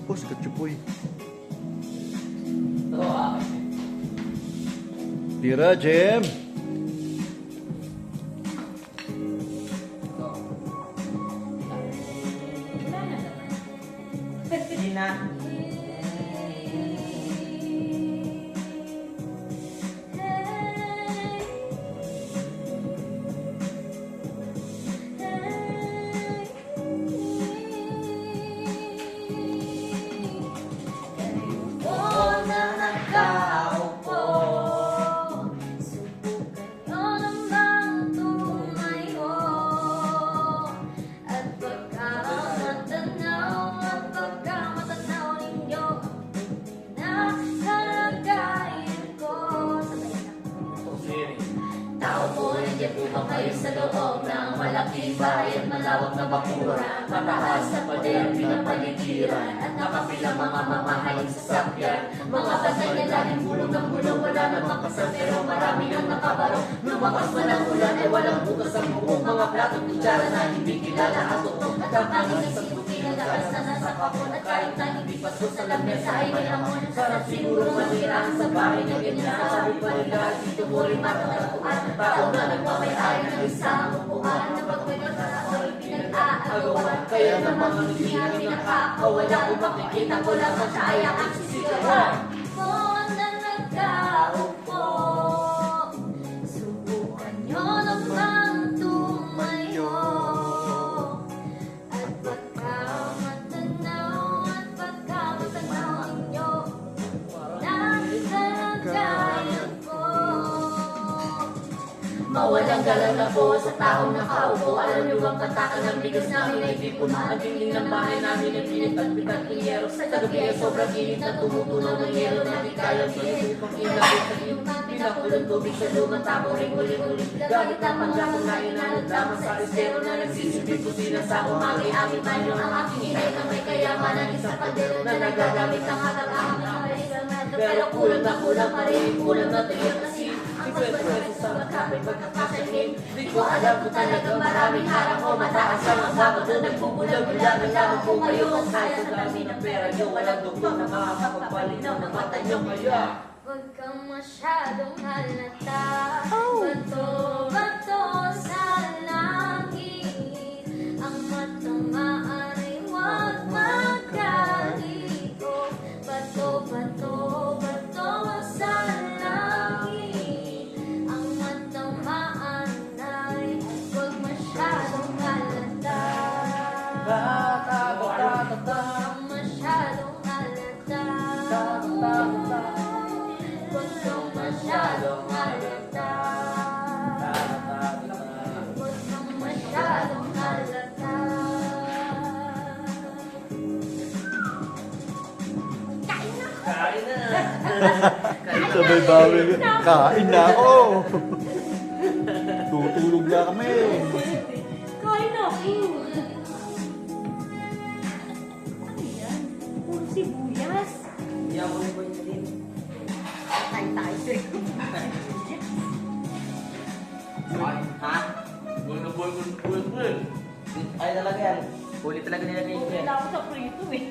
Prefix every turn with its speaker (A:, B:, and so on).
A: Os, kachupoy.
B: Ito ah.
A: Tira, Jem.
B: Hindi na.
C: Kayo sa loob ng malaking bahay at malawak na bakura, mataas na pader, pinapaligiran at nakapilang mga mamahaling sasakyan. Mga batay na laging bulong ng bulong, wala namang kasal pero marami nang nakabaro. Lumakas man ang ulan ay walang bukas ang bubong, mga plato at kutsara na hindi kilala ang tutok. At ang pangin sa sibukin ang lakas na nasa kapon, at kahit na hindi paso sa lamesa ay may hamon. Sarap siguro manira sa bahay na ganyan, sabi pa nila dito mo rin matatagpuan. Tao na nagpapayari ng isang upuan na pag may nagkakaroon pinag-aagawan. Kaya naman hindi namin nakakawala kung makikita ko lang sa kaya ang sisigawan. Kung na nagkaupo, subukan nyo naman tumayo. At pagka matanaw at pagka matanaw ninyo, nagkagayan ko. Mawalang galang na po sa taong nakaupo. Alam niyo bang patakan ng bigas namin ay di puno. Ang dingding ng bahay namin ay pinagtagpitan ng yero. Sa gabi ay sobrang init na tumutunaw ng yero na di kayang bilhin. Upang ilagay sa iyong pinakulong tubig sa lumang tapong ring uli-uli. Gamit ang panggapong na inanod lamang sa resero na nagsisilbing kusina sa umagi. Aming banyo ang aking inay na may kayamanan. Isang kaldero na nagagamit ang hatag-ahang pero kulang pa rin, kulang na tiyak kasi ang pagpapalito sa magkapit pagkakasanin. Di ko alam kung talaga maraming harap o mataas ang mga bakod na nagpupulang-bulangan lamang po kayo. Kaya sa dami ng pera nyo, walang doktor na makakapagpalinaw ng mata nyo kaya. Huwag kang masyadong halata, bato sa langit. Ang matang maaari huwag magkaliko. Bato sa langit. Ang matang maaari huwag masyadong halata. Huwag kang masyadong halata. Huwag kang masyadong halata. Huwag kang masyadong halata.
B: Kain na.
A: Sabay bawi. Kain na ako. Tutulog na kami.
D: Kain na ako. Ano yan? Puro sibuyas.
B: Hindi ako na boy din.
D: Tayo, sir.
B: Ha? Boy. Ay talaga yan. Huli talaga nila ni
D: Okay lang ako sa prito eh.